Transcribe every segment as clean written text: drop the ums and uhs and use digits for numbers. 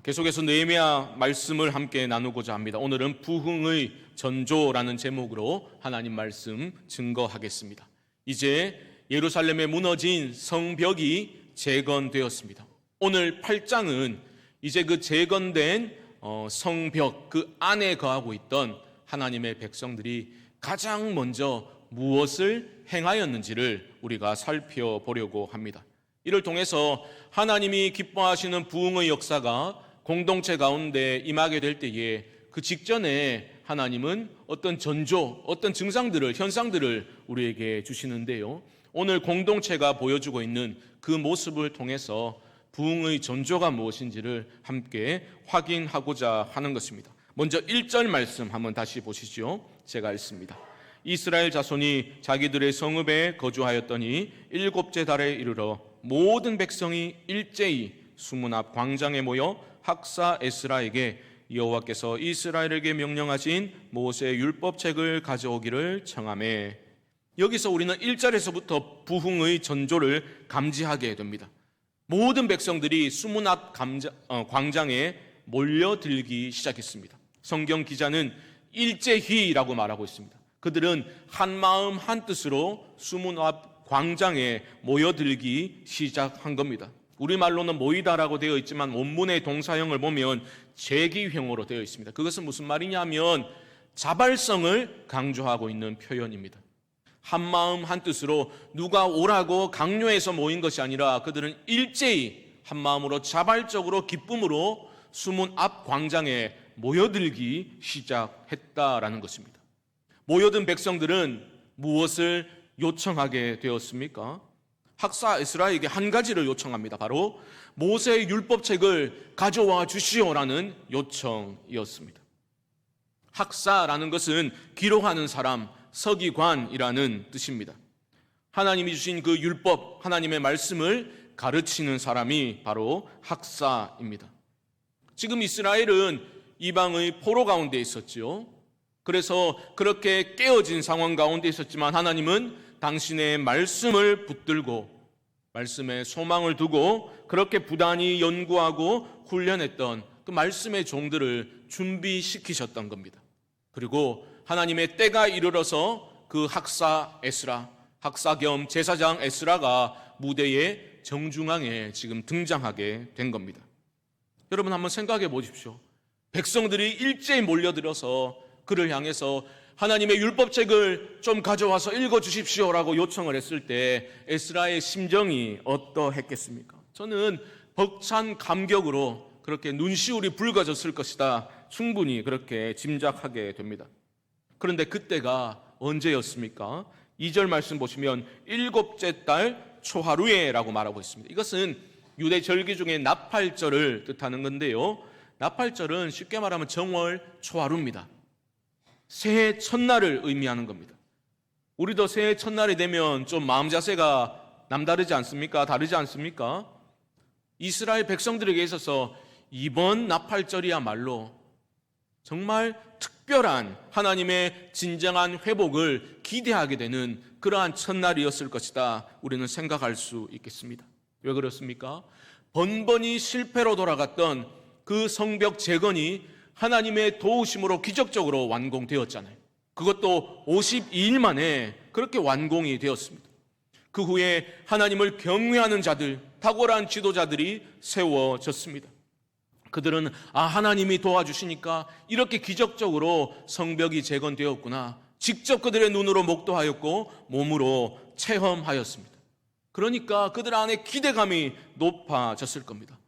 계속해서 느헤미야 말씀을 함께 나누고자 합니다. 오늘은 부흥의 전조라는 제목으로 하나님 말씀 증거하겠습니다. 이제 예루살렘에 무너진 성벽이 재건되었습니다. 오늘 8장은 이제 그 재건된 성벽 그 안에 거하고 있던 하나님의 백성들이 가장 먼저 무엇을 행하였는지를 우리가 살펴보려고 합니다. 이를 통해서 하나님이 기뻐하시는 부흥의 역사가 공동체 가운데 임하게 될 때에 그 직전에 하나님은 어떤 전조, 어떤 증상들을, 현상들을 우리에게 주시는데요. 오늘 공동체가 보여주고 있는 그 모습을 통해서 부흥의 전조가 무엇인지를 함께 확인하고자 하는 것입니다. 먼저 1절 말씀 한번 다시 보시죠. 제가 읽습니다. 이스라엘 자손이 자기들의 성읍에 거주하였더니 일곱째 달에 이르러 모든 백성이 일제히 수문 앞 광장에 모여 학사 에스라에게 여호와께서 이스라엘에게 명령하신 모세의 율법책을 가져오기를 청하매. 여기서 우리는 1절에서부터 부흥의 전조를 감지하게 됩니다. 모든 백성들이 수문 앞 광장에 몰려들기 시작했습니다. 성경 기자는 일제히라고 말하고 있습니다. 그들은 한마음 한뜻으로 수문 앞 광장에 모여들기 시작한 겁니다. 우리말로는 모이다라고 되어 있지만 원문의 동사형을 보면 제기형으로 되어 있습니다. 그것은 무슨 말이냐면 자발성을 강조하고 있는 표현입니다. 한마음 한뜻으로 누가 오라고 강요해서 모인 것이 아니라 그들은 일제히 한마음으로 자발적으로 기쁨으로 수문 앞 광장에 모여들기 시작했다라는 것입니다. 모여든 백성들은 무엇을 요청하게 되었습니까? 학사 에스라에게 한 가지를 요청합니다. 바로 모세의 율법책을 가져와 주시오라는 요청이었습니다. 학사라는 것은 기록하는 사람, 서기관이라는 뜻입니다. 하나님이 주신 그 율법, 하나님의 말씀을 가르치는 사람이 바로 학사입니다. 지금 이스라엘은 이방의 포로 가운데 있었죠. 그래서 그렇게 깨어진 상황 가운데 있었지만 하나님은 당신의 말씀을 붙들고 말씀에 소망을 두고 그렇게 부단히 연구하고 훈련했던 그 말씀의 종들을 준비시키셨던 겁니다. 그리고 하나님의 때가 이르러서 그 학사 에스라, 학사 겸 제사장 에스라가 무대의 정중앙에 지금 등장하게 된 겁니다. 여러분 한번 생각해 보십시오. 백성들이 일제히 몰려들어서 그를 향해서 하나님의 율법책을 좀 가져와서 읽어주십시오라고 요청을 했을 때 에스라의 심정이 어떠했겠습니까? 저는 벅찬 감격으로 그렇게 눈시울이 붉어졌을 것이다. 충분히 그렇게 짐작하게 됩니다. 그런데 그때가 언제였습니까? 2절 말씀 보시면 일곱째 달 초하루에라고 말하고 있습니다. 이것은 유대 절기 중에 나팔절을 뜻하는 건데요. 나팔절은 쉽게 말하면 정월 초하루입니다. 새해 첫날을 의미하는 겁니다. 우리도 새해 첫날이 되면 좀 마음 자세가 남다르지 않습니까? 다르지 않습니까? 이스라엘 백성들에게 있어서 이번 나팔절이야말로 정말 특별한 하나님의 진정한 회복을 기대하게 되는 그러한 첫날이었을 것이다. 우리는 생각할 수 있겠습니다. 왜 그렇습니까? 번번이 실패로 돌아갔던 그 성벽 재건이 하나님의 도우심으로 기적적으로 완공되었잖아요. 그것도 52일 만에 그렇게 완공이 되었습니다. 그 후에 하나님을 경외하는 자들, 탁월한 지도자들이 세워졌습니다. 그들은 하나님이 도와주시니까 이렇게 기적적으로 성벽이 재건되었구나. 직접 그들의 눈으로 목도하였고 몸으로 체험하였습니다. 그러니까 그들 안에 기대감이 높아졌을 겁니다.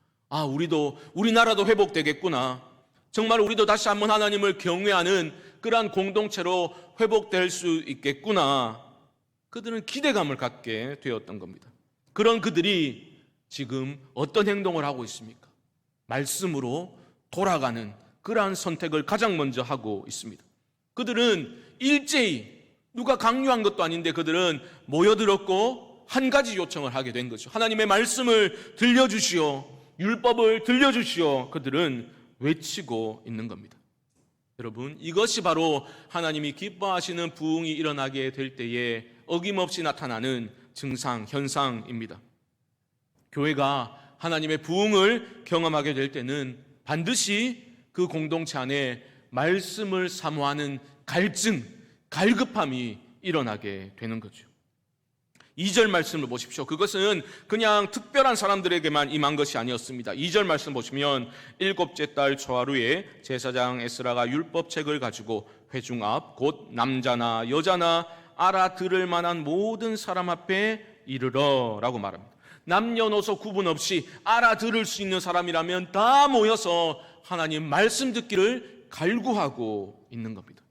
우리나라도 회복되겠구나. 정말 우리도 다시 한번 하나님을 경외하는 그러한 공동체로 회복될 수 있겠구나. 그들은 기대감을 갖게 되었던 겁니다. 그런 그들이 지금 어떤 행동을 하고 있습니까? 말씀으로 돌아가는 그러한 선택을 가장 먼저 하고 있습니다. 그들은 일제히 누가 강요한 것도 아닌데 그들은 모여들었고 한 가지 요청을 하게 된 거죠. 하나님의 말씀을 들려주시오. 율법을 들려주시오. 그들은 외치고 있는 겁니다. 여러분, 이것이 바로 하나님이 기뻐하시는 부흥이 일어나게 될 때에 어김없이 나타나는 증상, 현상입니다. 교회가 하나님의 부흥을 경험하게 될 때는 반드시 그 공동체 안에 말씀을 사모하는 갈증, 갈급함이 일어나게 되는 거죠. 2절 말씀을 보십시오. 그것은 그냥 특별한 사람들에게만 임한 것이 아니었습니다. 2절 말씀 보시면 일곱째 달 초하루에 제사장 에스라가 율법책을 가지고 회중 앞 곧 남자나 여자나 알아들을 만한 모든 사람 앞에 이르러라고 말합니다. 남녀노소 구분 없이 알아들을 수 있는 사람이라면 다 모여서 하나님 말씀 듣기를 갈구하고 있는 겁니다.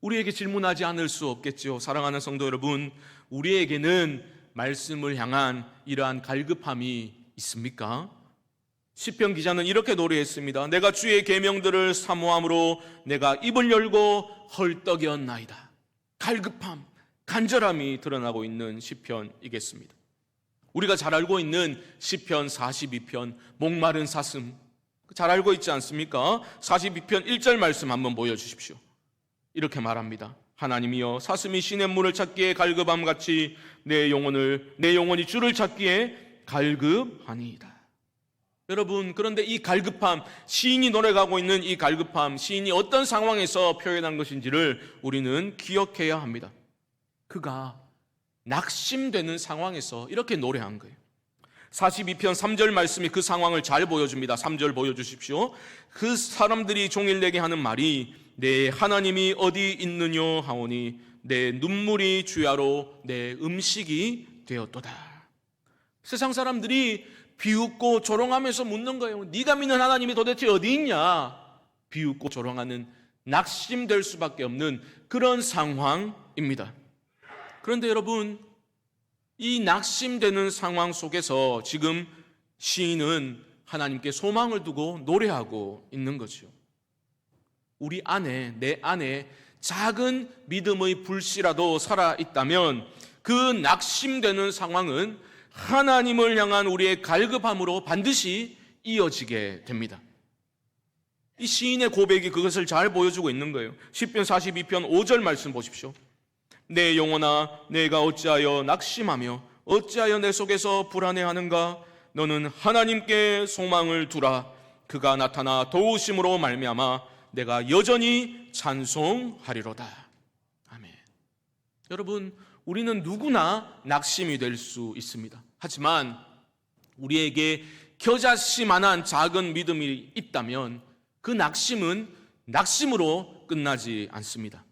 우리에게 질문하지 않을 수 없겠죠. 사랑하는 성도 여러분, 우리에게는 말씀을 향한 이러한 갈급함이 있습니까? 시편 기자는 이렇게 노래했습니다. 내가 주의 계명들을 사모함으로 내가 입을 열고 헐떡이었나이다. 갈급함, 간절함이 드러나고 있는 시편이겠습니다. 우리가 잘 알고 있는 시편 42편 목마른 사슴 잘 알고 있지 않습니까? 42편 1절 말씀 한번 보여주십시오. 이렇게 말합니다. 하나님이여 사슴이 시냇물을 찾기에 갈급함같이 내 영혼이 주를 찾기에 갈급하니이다. 여러분, 그런데 이 갈급함, 시인이 노래하고 있는 이 갈급함, 시인이 어떤 상황에서 표현한 것인지를 우리는 기억해야 합니다. 그가 낙심되는 상황에서 이렇게 노래한 거예요. 42편 3절 말씀이 그 상황을 잘 보여줍니다. 3절 보여주십시오. 그 사람들이 종일 내게 하는 말이 내 하나님이 어디 있느냐 하오니 내 눈물이 주야로 내 음식이 되었도다. 세상 사람들이 비웃고 조롱하면서 묻는 거예요. 네가 믿는 하나님이 도대체 어디 있냐? 비웃고 조롱하는, 낙심될 수밖에 없는 그런 상황입니다. 그런데 여러분, 이 낙심되는 상황 속에서 지금 시인은 하나님께 소망을 두고 노래하고 있는 거죠. 우리 안에, 내 안에 작은 믿음의 불씨라도 살아있다면 그 낙심되는 상황은 하나님을 향한 우리의 갈급함으로 반드시 이어지게 됩니다. 이 시인의 고백이 그것을 잘 보여주고 있는 거예요. 시편 42편 5절 말씀 보십시오. 내 영혼아 내가 어찌하여 낙심하며 어찌하여 내 속에서 불안해하는가? 너는 하나님께 소망을 두라. 그가 나타나 도우심으로 말미암아 내가 여전히 찬송하리로다. 아멘. 여러분, 우리는 누구나 낙심이 될 수 있습니다. 하지만 우리에게 겨자씨만한 작은 믿음이 있다면 그 낙심은 낙심으로 끝나지 않습니다.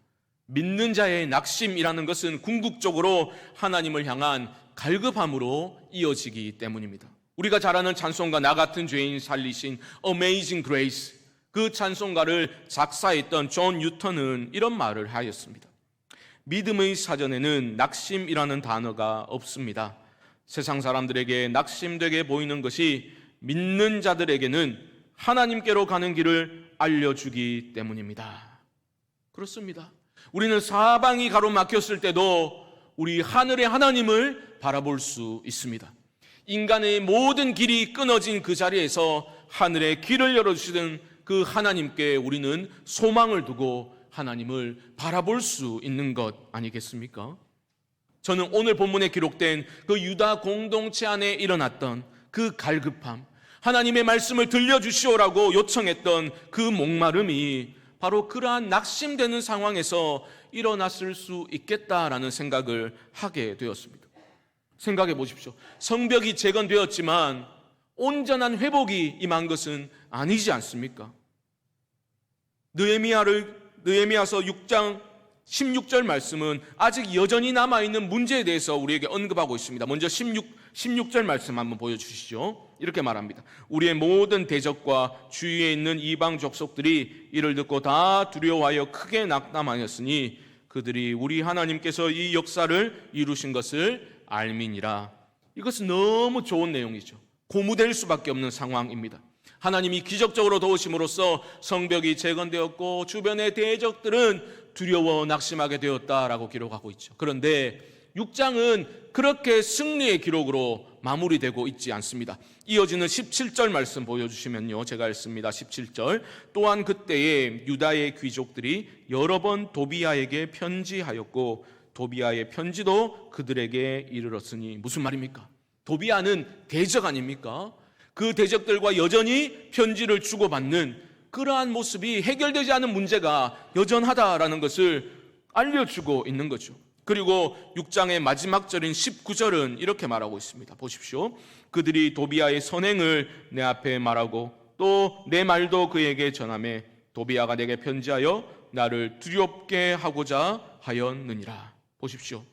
믿는 자의 낙심이라는 것은 궁극적으로 하나님을 향한 갈급함으로 이어지기 때문입니다. 우리가 잘 아는 찬송가 나 같은 죄인 살리신 Amazing Grace, 그 찬송가를 작사했던 존 뉴턴은 이런 말을 하였습니다. 믿음의 사전에는 낙심이라는 단어가 없습니다. 세상 사람들에게 낙심되게 보이는 것이 믿는 자들에게는 하나님께로 가는 길을 알려주기 때문입니다. 그렇습니다. 우리는 사방이 가로막혔을 때도 우리 하늘의 하나님을 바라볼 수 있습니다. 인간의 모든 길이 끊어진 그 자리에서 하늘의 길을 열어주시는 그 하나님께 우리는 소망을 두고 하나님을 바라볼 수 있는 것 아니겠습니까? 저는 오늘 본문에 기록된 그 유다 공동체 안에 일어났던 그 갈급함, 하나님의 말씀을 들려주시오라고 요청했던 그 목마름이 바로 그러한 낙심되는 상황에서 일어났을 수 있겠다라는 생각을 하게 되었습니다. 생각해 보십시오. 성벽이 재건되었지만 온전한 회복이 임한 것은 아니지 않습니까? 느헤미야서 6장 16절 말씀은 아직 여전히 남아있는 문제에 대해서 우리에게 언급하고 있습니다. 먼저 16절 말씀 한번 보여주시죠. 이렇게 말합니다. 우리의 모든 대적과 주위에 있는 이방 족속들이 이를 듣고 다 두려워하여 크게 낙담하였으니 그들이 우리 하나님께서 이 역사를 이루신 것을 알미니라. 이것은 너무 좋은 내용이죠. 고무될 수밖에 없는 상황입니다. 하나님이 기적적으로 도우심으로써 성벽이 재건되었고 주변의 대적들은 두려워 낙심하게 되었다라고 기록하고 있죠. 그런데 6장은 그렇게 승리의 기록으로 마무리되고 있지 않습니다. 이어지는 17절 말씀 보여주시면요, 제가 읽습니다. 17절. 또한 그때에 유다의 귀족들이 여러 번 도비야에게 편지하였고 도비야의 편지도 그들에게 이르렀으니. 무슨 말입니까? 도비야는 대적 아닙니까? 그 대적들과 여전히 편지를 주고받는 그러한 모습이 해결되지 않은 문제가 여전하다라는 것을 알려주고 있는 거죠. 그리고 6장의 마지막 절인 19절은 이렇게 말하고 있습니다. 보십시오. 그들이 도비아의 선행을 내 앞에 말하고 또 내 말도 그에게 전하매 도비아가 내게 편지하여 나를 두렵게 하고자 하였느니라. 보십시오.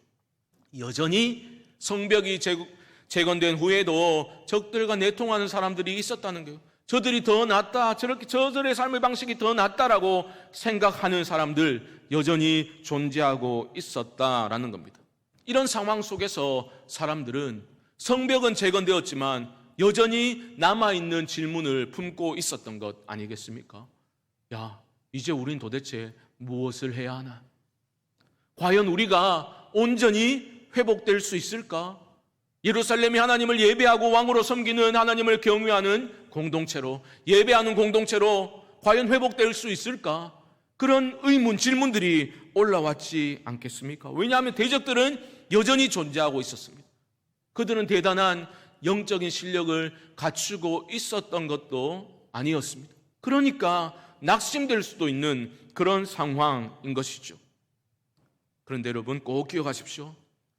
여전히 성벽이 재건된 후에도 적들과 내통하는 사람들이 있었다는 거예요. 저들이 더 낫다, 저들의 삶의 방식이 더 낫다라고 생각하는 사람들 여전히 존재하고 있었다라는 겁니다. 이런 상황 속에서 사람들은 성벽은 재건되었지만 여전히 남아있는 질문을 품고 있었던 것 아니겠습니까? 야, 이제 우린 도대체 무엇을 해야 하나? 과연 우리가 온전히 회복될 수 있을까? 예루살렘이 하나님을 예배하고 왕으로 섬기는, 하나님을 경외하는 공동체로, 예배하는 공동체로 과연 회복될 수 있을까? 그런 의문, 질문들이 올라왔지 않겠습니까? 왜냐하면 대적들은 여전히 존재하고 있었습니다. 그들은 대단한 영적인 실력을 갖추고 있었던 것도 아니었습니다. 그러니까 낙심될 수도 있는 그런 상황인 것이죠. 그런데 여러분 꼭 기억하십시오.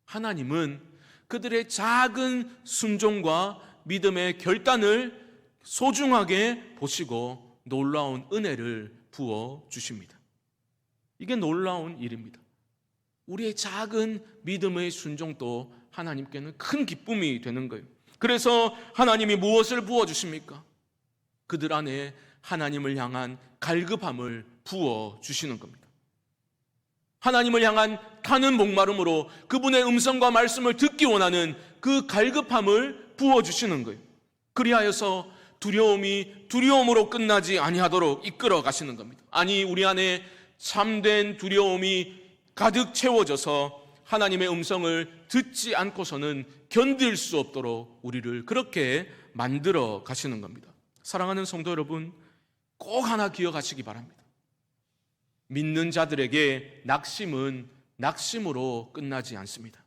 하나님은 그들의 작은 순종과 믿음의 결단을 소중하게 보시고 놀라운 은혜를 부어 주십니다. 이게 놀라운 일입니다. 우리의 작은 믿음의 순종도 하나님께는 큰 기쁨이 되는 거예요. 그래서 하나님이 무엇을 부어 주십니까? 그들 안에 하나님을 향한 갈급함을 부어 주시는 겁니다. 하나님을 향한 타는 목마름으로 그분의 음성과 말씀을 듣기 원하는 그 갈급함을 부어주시는 거예요. 그리하여서 두려움이 두려움으로 끝나지 아니하도록 이끌어 가시는 겁니다. 아니, 우리 안에 참된 두려움이 가득 채워져서 하나님의 음성을 듣지 않고서는 견딜 수 없도록 우리를 그렇게 만들어 가시는 겁니다. 사랑하는 성도 여러분, 꼭 하나 기억하시기 바랍니다. 믿는 자들에게 낙심은 낙심으로 끝나지 않습니다.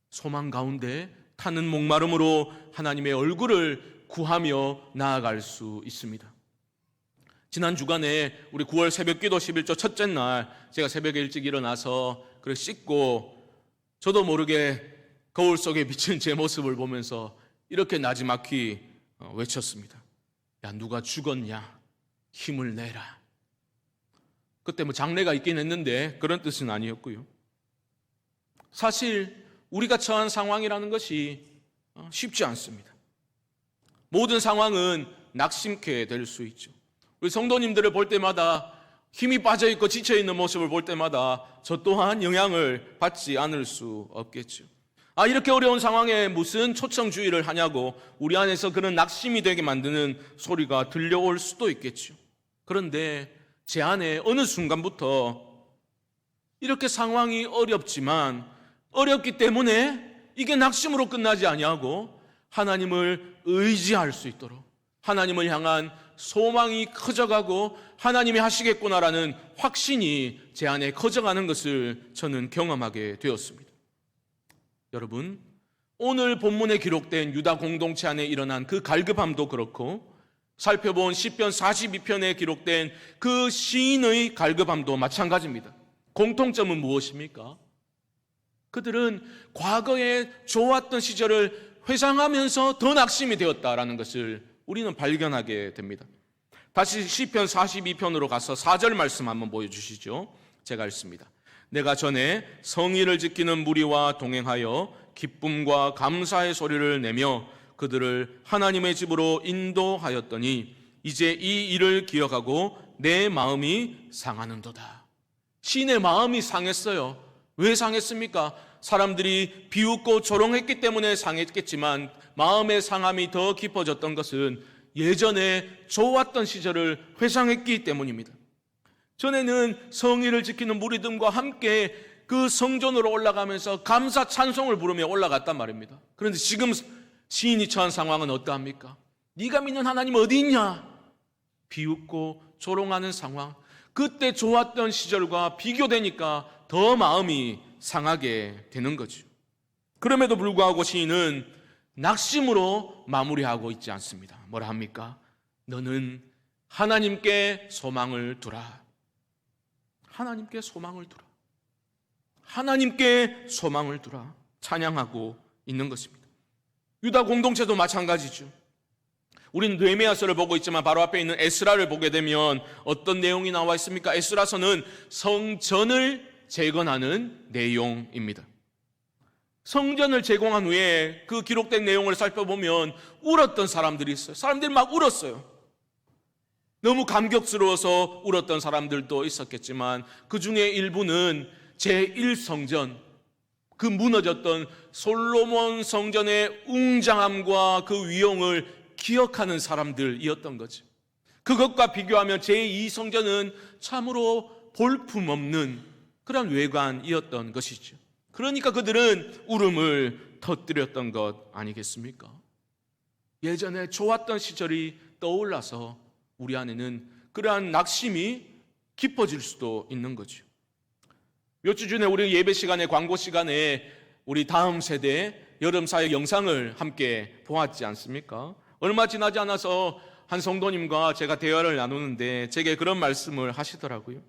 소망 가운데 타는 목마름으로 하나님의 얼굴을 구하며 나아갈 수 있습니다. 지난 주간에 우리 9월 새벽기도 11조 첫째 날 제가 새벽에 일찍 일어나서 그걸 씻고 저도 모르게 거울 속에 비친 제 모습을 보면서 이렇게 나지막히 외쳤습니다. 야, 누가 죽었냐? 힘을 내라. 그때 장례가 있긴 했는데 그런 뜻은 아니었고요. 사실 우리가 처한 상황이라는 것이 쉽지 않습니다. 모든 상황은 낙심케 될 수 있죠. 우리 성도님들을 볼 때마다 힘이 빠져있고 지쳐있는 모습을 볼 때마다 저 또한 영향을 받지 않을 수 없겠죠. 이렇게 어려운 상황에 무슨 초청주의를 하냐고 우리 안에서 그런 낙심이 되게 만드는 소리가 들려올 수도 있겠죠. 그런데 제 안에 어느 순간부터 이렇게 상황이 어렵지만 어렵기 때문에 이게 낙심으로 끝나지 아니하고 하나님을 의지할 수 있도록 하나님을 향한 소망이 커져가고 하나님이 하시겠구나라는 확신이 제 안에 커져가는 것을 저는 경험하게 되었습니다. 여러분, 오늘 본문에 기록된 유다 공동체 안에 일어난 그 갈급함도 그렇고 살펴본 시편 42편에 기록된 그 시인의 갈급함도 마찬가지입니다. 공통점은 무엇입니까? 그들은 과거에 좋았던 시절을 회상하면서 더 낙심이 되었다라는 것을 우리는 발견하게 됩니다. 다시 시편 42편으로 가서 4절 말씀 한번 보여주시죠. 제가 읽습니다. 내가 전에 성의를 지키는 무리와 동행하여 기쁨과 감사의 소리를 내며 그들을 하나님의 집으로 인도하였더니 이제 이 일을 기억하고 내 마음이 상하는도다. 시인의 마음이 상했어요. 왜 상했습니까? 사람들이 비웃고 조롱했기 때문에 상했겠지만 마음의 상함이 더 깊어졌던 것은 예전에 좋았던 시절을 회상했기 때문입니다. 전에는 성의를 지키는 무리들과 함께 그 성전으로 올라가면서 감사 찬송을 부르며 올라갔단 말입니다. 그런데 지금 시인이 처한 상황은 어떠합니까? 네가 믿는 하나님 어디 있냐? 비웃고 조롱하는 상황. 그때 좋았던 시절과 비교되니까 더 마음이 상하게 되는 거죠. 그럼에도 불구하고 시인은 낙심으로 마무리하고 있지 않습니다. 뭐라 합니까? 너는 하나님께 소망을 두라. 하나님께 소망을 두라. 하나님께 소망을 두라. 찬양하고 있는 것입니다. 유다 공동체도 마찬가지죠. 우리는 느헤미야서를 보고 있지만 바로 앞에 있는 에스라를 보게 되면 어떤 내용이 나와 있습니까? 에스라서는 성전을 재건하는 내용입니다. 성전을 재건한 후에 그 기록된 내용을 살펴보면 울었던 사람들이 있어요. 사람들이 막 울었어요. 너무 감격스러워서 울었던 사람들도 있었겠지만 그 중에 일부는 제1성전, 그 무너졌던 솔로몬 성전의 웅장함과 그 위용을 기억하는 사람들이었던 거죠. 그것과 비교하면 제2성전은 참으로 볼품없는 그런 외관이었던 것이죠. 그러니까 그들은 울음을 터뜨렸던 것 아니겠습니까? 예전에 좋았던 시절이 떠올라서 우리 안에는 그러한 낙심이 깊어질 수도 있는 거죠. 몇 주 전에 우리 예배 시간에, 광고 시간에 우리 다음 세대 여름사역 영상을 함께 보았지 않습니까? 얼마 지나지 않아서 한 성도님과 제가 대화를 나누는데 제게 그런 말씀을 하시더라고요.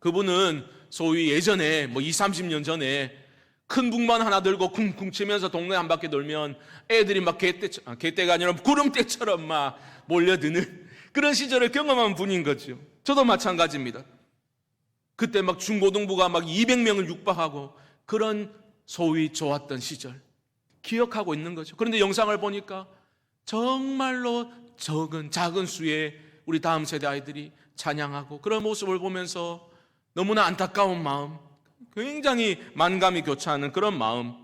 그분은 소위 예전에 20, 30년 전에 큰 북만 하나 들고 쿵쿵 치면서 동네 한 바퀴 돌면 애들이 막 개떼가 아니라 구름떼처럼 막 몰려드는 그런 시절을 경험한 분인 거죠. 저도 마찬가지입니다. 그때 막 중고등부가 막 200명을 육박하고 그런 소위 좋았던 시절 기억하고 있는 거죠. 그런데 영상을 보니까 정말로 작은 수의 우리 다음 세대 아이들이 찬양하고 그런 모습을 보면서 너무나 안타까운 마음, 굉장히 만감이 교차하는 그런 마음,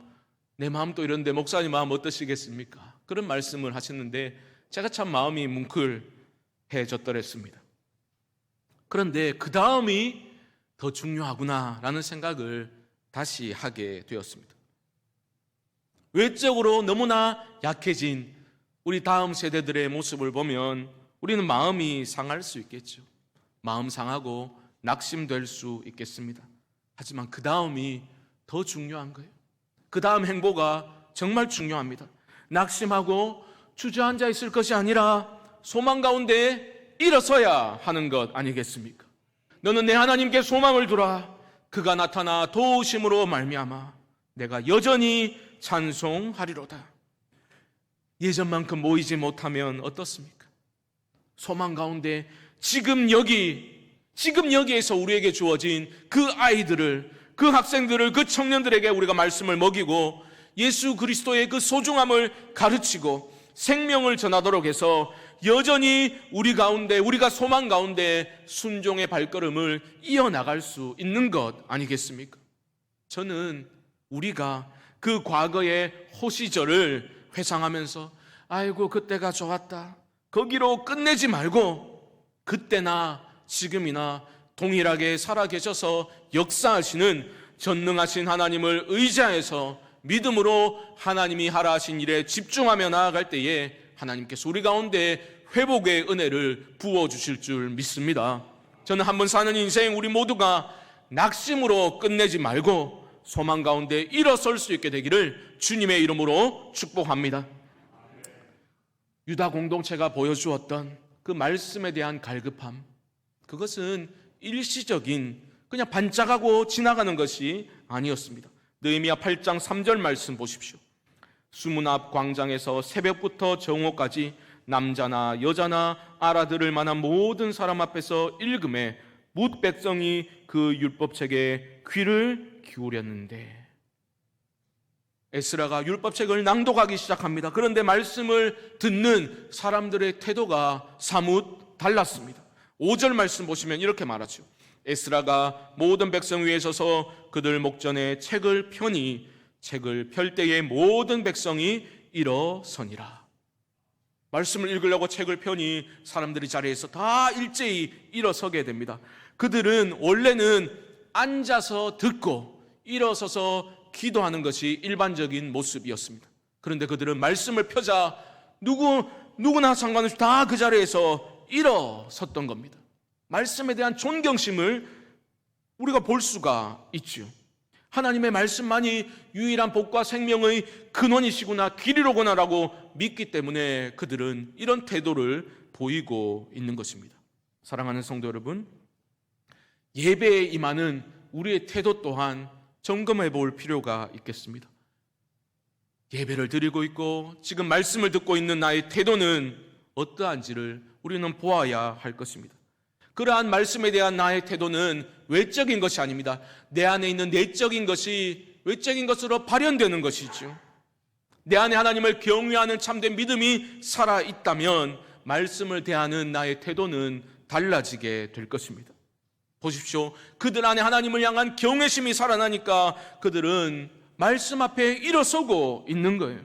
내 마음도 이런데 목사님 마음 어떠시겠습니까? 그런 말씀을 하셨는데 제가 참 마음이 뭉클해졌더랬습니다. 그런데 그 다음이 더 중요하구나라는 생각을 다시 하게 되었습니다. 외적으로 너무나 약해진 우리 다음 세대들의 모습을 보면 우리는 마음이 상할 수 있겠죠. 마음 상하고 낙심될 수 있겠습니다. 하지만 그 다음이 더 중요한 거예요. 그 다음 행보가 정말 중요합니다. 낙심하고 주저앉아 있을 것이 아니라 소망 가운데 일어서야 하는 것 아니겠습니까? 너는 내 하나님께 소망을 두라. 그가 나타나 도우심으로 말미암아 내가 여전히 찬송하리로다. 예전만큼 모이지 못하면 어떻습니까? 소망 가운데 지금 여기에서 우리에게 주어진 그 아이들을, 그 학생들을, 그 청년들에게 우리가 말씀을 먹이고 예수 그리스도의 그 소중함을 가르치고 생명을 전하도록 해서 여전히 우리 가운데, 우리가 소망 가운데 순종의 발걸음을 이어나갈 수 있는 것 아니겠습니까? 저는 우리가 그 과거의 호시절을 회상하면서 아이고 그때가 좋았다, 거기로 끝내지 말고 그때나 지금이나 동일하게 살아계셔서 역사하시는 전능하신 하나님을 의지해서 믿음으로 하나님이 하라 하신 일에 집중하며 나아갈 때에 하나님께서 우리 가운데 회복의 은혜를 부어주실 줄 믿습니다. 저는 한번 사는 인생 우리 모두가 낙심으로 끝내지 말고 소망 가운데 일어설 수 있게 되기를 주님의 이름으로 축복합니다. 유다 공동체가 보여주었던 그 말씀에 대한 갈급함, 그것은 일시적인 그냥 반짝하고 지나가는 것이 아니었습니다. 느헤미야 8장 3절 말씀 보십시오. 수문 앞 광장에서 새벽부터 정오까지 남자나 여자나 알아들을 만한 모든 사람 앞에서 읽음에 뭇 백성이 그 율법책에 귀를 기울였는데, 에스라가 율법책을 낭독하기 시작합니다. 그런데 말씀을 듣는 사람들의 태도가 사뭇 달랐습니다. 5절 말씀 보시면 이렇게 말하죠. 에스라가 모든 백성 위에 서서 그들 목전에 책을 펴니 책을 펼 때에 모든 백성이 일어서니라. 말씀을 읽으려고 책을 펴니 사람들이 자리에서 다 일제히 일어서게 됩니다. 그들은 원래는 앉아서 듣고 일어서서 기도하는 것이 일반적인 모습이었습니다. 그런데 그들은 말씀을 펴자 누구나 상관없이 다 그 자리에서 일어섰던 겁니다. 말씀에 대한 존경심을 우리가 볼 수가 있죠. 하나님의 말씀만이 유일한 복과 생명의 근원이시구나, 길이로구나라고 믿기 때문에 그들은 이런 태도를 보이고 있는 것입니다. 사랑하는 성도 여러분, 예배에 임하는 우리의 태도 또한 점검해 볼 필요가 있겠습니다. 예배를 드리고 있고 지금 말씀을 듣고 있는 나의 태도는 어떠한지를 우리는 보아야 할 것입니다. 그러한 말씀에 대한 나의 태도는 외적인 것이 아닙니다. 내 안에 있는 내적인 것이 외적인 것으로 발현되는 것이죠. 내 안에 하나님을 경외하는 참된 믿음이 살아있다면 말씀을 대하는 나의 태도는 달라지게 될 것입니다. 보십시오. 그들 안에 하나님을 향한 경외심이 살아나니까 그들은 말씀 앞에 일어서고 있는 거예요.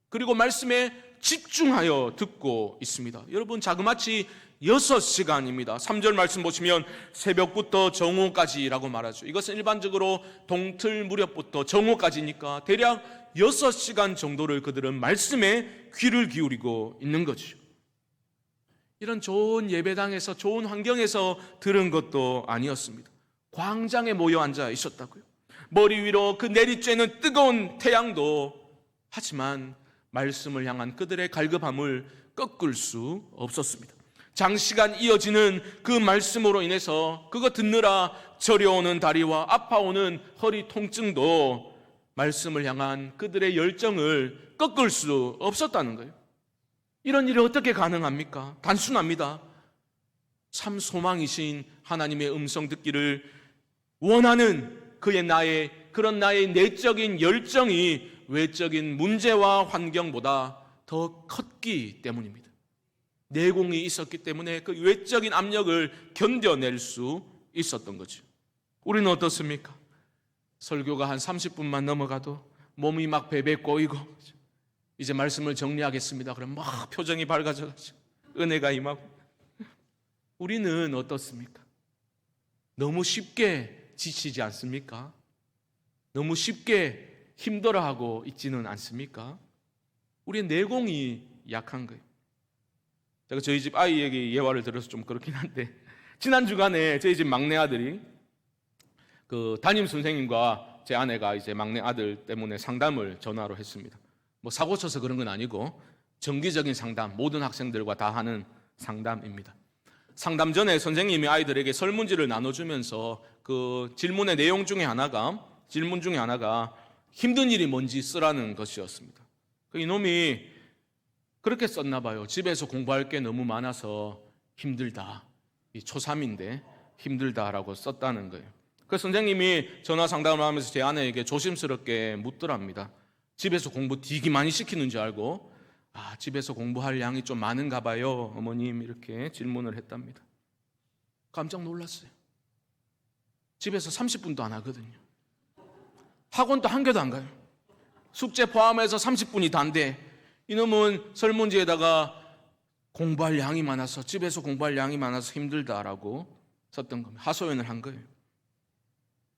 그리고 말씀에 집중하여 듣고 있습니다. 여러분, 자그마치 6시간입니다. 3절 말씀 보시면 새벽부터 정오까지라고 말하죠. 이것은 일반적으로 동틀 무렵부터 정오까지니까 대략 6시간 정도를 그들은 말씀에 귀를 기울이고 있는 거죠. 이런 좋은 예배당에서, 좋은 환경에서 들은 것도 아니었습니다. 광장에 모여 앉아 있었다고요. 머리 위로 그 내리쬐는 뜨거운 태양도, 하지만 말씀을 향한 그들의 갈급함을 꺾을 수 없었습니다. 장시간 이어지는 그 말씀으로 인해서 그거 듣느라 저려오는 다리와 아파오는 허리 통증도 말씀을 향한 그들의 열정을 꺾을 수 없었다는 거예요. 이런 일이 어떻게 가능합니까? 단순합니다. 참 소망이신 하나님의 음성 듣기를 원하는 그런 나의 내적인 열정이 외적인 문제와 환경보다 더 컸기 때문입니다. 내공이 있었기 때문에 그 외적인 압력을 견뎌낼 수 있었던 거죠. 우리는 어떻습니까? 설교가 한 30분만 넘어가도 몸이 막 베베 꼬이고 이제 말씀을 정리하겠습니다. 그럼 막 표정이 밝아져가지고 은혜가 임하고. 우리는 어떻습니까? 너무 쉽게 지치지 않습니까? 너무 쉽게 힘들어하고 있지는 않습니까? 우리의 내공이 약한 거예요. 제가 저희 집 아이에게 예화를 들어서 좀 그렇긴 한데, 지난 주간에 저희 집 막내 아들이 그 담임 선생님과 제 아내가 이제 막내 아들 때문에 상담을 전화로 했습니다. 뭐 사고 쳐서 그런 건 아니고 정기적인 상담, 모든 학생들과 다 하는 상담입니다. 상담 전에 선생님이 아이들에게 설문지를 나눠주면서 그 질문 중에 하나가 힘든 일이 뭔지 쓰라는 것이었습니다. 이놈이 그렇게 썼나 봐요. 집에서 공부할 게 너무 많아서 힘들다. 초3인데 힘들다라고 썼다는 거예요. 그래서 선생님이 전화 상담을 하면서 제 아내에게 조심스럽게 묻더랍니다. 집에서 공부 되게 많이 시키는 줄 알고, 집에서 공부할 양이 좀 많은가 봐요, 어머님, 이렇게 질문을 했답니다. 깜짝 놀랐어요. 집에서 30분도 안 하거든요. 학원도 한 개도 안 가요. 숙제 포함해서 30분이 단데 이놈은 설문지에다가 공부할 양이 많아서, 집에서 공부할 양이 많아서 힘들다라고 썼던 겁니다. 하소연을 한 거예요.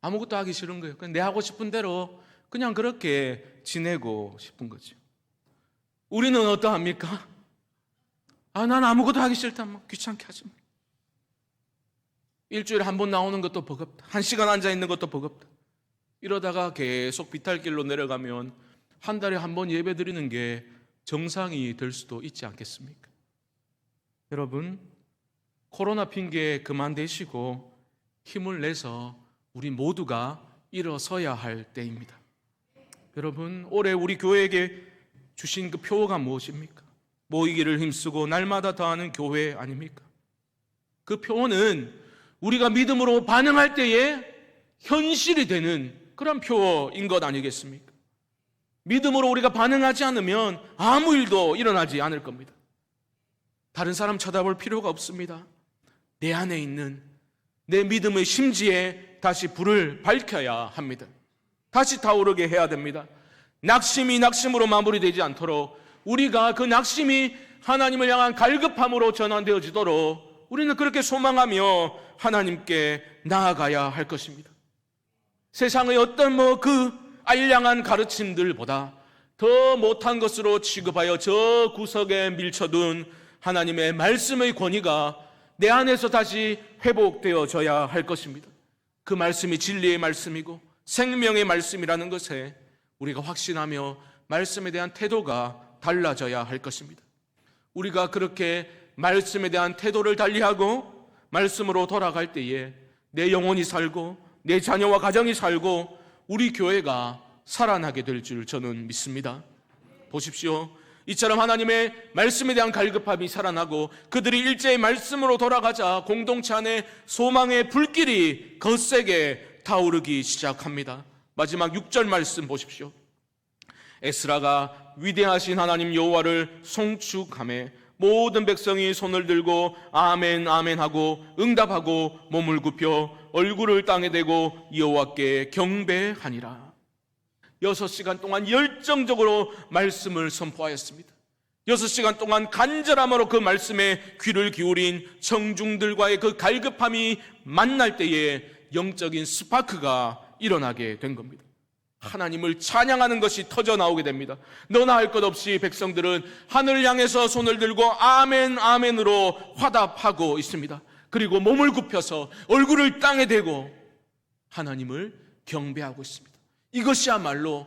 아무것도 하기 싫은 거예요. 그냥 내 하고 싶은 대로 그냥 그렇게 지내고 싶은 거죠. 우리는 어떠합니까? 난 아무것도 하기 싫다. 귀찮게 하지 마. 일주일에 한 번 나오는 것도 버겁다. 1시간 앉아 있는 것도 버겁다. 이러다가 계속 비탈길로 내려가면 한 달에 한 번 예배 드리는 게 정상이 될 수도 있지 않겠습니까? 여러분, 코로나 핑계 그만 대시고 힘을 내서 우리 모두가 일어서야 할 때입니다. 여러분, 올해 우리 교회에게 주신 그 표어가 무엇입니까? 모이기를 힘쓰고 날마다 더하는 교회 아닙니까? 그 표어는 우리가 믿음으로 반응할 때에 현실이 되는 그런 표어인 것 아니겠습니까? 믿음으로 우리가 반응하지 않으면 아무 일도 일어나지 않을 겁니다. 다른 사람 쳐다볼 필요가 없습니다. 내 안에 있는 내 믿음의 심지에 다시 불을 밝혀야 합니다. 다시 타오르게 해야 됩니다. 낙심이 낙심으로 마무리되지 않도록, 우리가 그 낙심이 하나님을 향한 갈급함으로 전환되어지도록 우리는 그렇게 소망하며 하나님께 나아가야 할 것입니다. 세상의 어떤 그 알량한 가르침들보다 더 못한 것으로 취급하여 저 구석에 밀쳐둔 하나님의 말씀의 권위가 내 안에서 다시 회복되어져야 할 것입니다. 그 말씀이 진리의 말씀이고 생명의 말씀이라는 것에 우리가 확신하며 말씀에 대한 태도가 달라져야 할 것입니다. 우리가 그렇게 말씀에 대한 태도를 달리하고 말씀으로 돌아갈 때에 내 영혼이 살고 내 자녀와 가정이 살고 우리 교회가 살아나게 될 줄 저는 믿습니다. 보십시오. 이처럼 하나님의 말씀에 대한 갈급함이 살아나고 그들이 일제히 말씀으로 돌아가자 공동체 안에 소망의 불길이 거세게 타오르기 시작합니다. 마지막 6절 말씀 보십시오. 에스라가 위대하신 하나님 여호와를 송축하며 모든 백성이 손을 들고 아멘 아멘 하고 응답하고 몸을 굽혀 얼굴을 땅에 대고 여호와께 경배하니라. 6시간 동안 열정적으로 말씀을 선포하였습니다. 6시간 동안 간절함으로 그 말씀에 귀를 기울인 청중들과의 그 갈급함이 만날 때에 영적인 스파크가 일어나게 된 겁니다. 하나님을 찬양하는 것이 터져 나오게 됩니다. 너나 할 것 없이 백성들은 하늘을 향해서 손을 들고 아멘 아멘으로 화답하고 있습니다. 그리고 몸을 굽혀서 얼굴을 땅에 대고 하나님을 경배하고 있습니다. 이것이야말로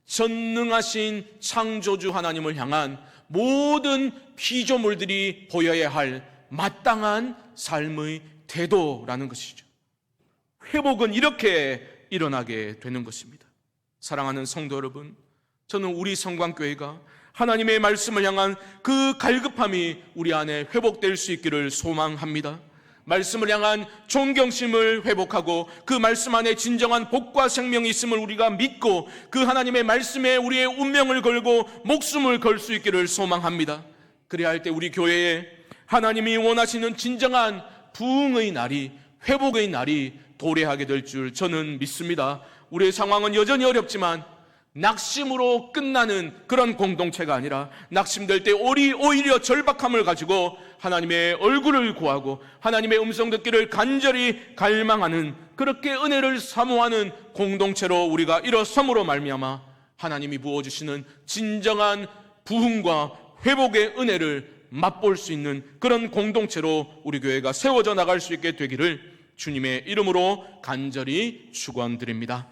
전능하신 창조주 하나님을 향한 모든 피조물들이 보여야 할 마땅한 삶의 태도라는 것이죠. 회복은 이렇게 일어나게 되는 것입니다. 사랑하는 성도 여러분, 저는 우리 성광교회가 하나님의 말씀을 향한 그 갈급함이 우리 안에 회복될 수 있기를 소망합니다. 말씀을 향한 존경심을 회복하고 그 말씀 안에 진정한 복과 생명이 있음을 우리가 믿고 그 하나님의 말씀에 우리의 운명을 걸고 목숨을 걸 수 있기를 소망합니다. 그래야 할 때 우리 교회에 하나님이 원하시는 진정한 부흥의 날이, 회복의 날이 도래하게 될 줄 저는 믿습니다. 우리의 상황은 여전히 어렵지만 낙심으로 끝나는 그런 공동체가 아니라 낙심될 때 오히려 절박함을 가지고 하나님의 얼굴을 구하고 하나님의 음성 듣기를 간절히 갈망하는, 그렇게 은혜를 사모하는 공동체로 우리가 일어섬으로 말미암아 하나님이 부어주시는 진정한 부흥과 회복의 은혜를 맛볼 수 있는 그런 공동체로 우리 교회가 세워져 나갈 수 있게 되기를 주님의 이름으로 간절히 축원드립니다.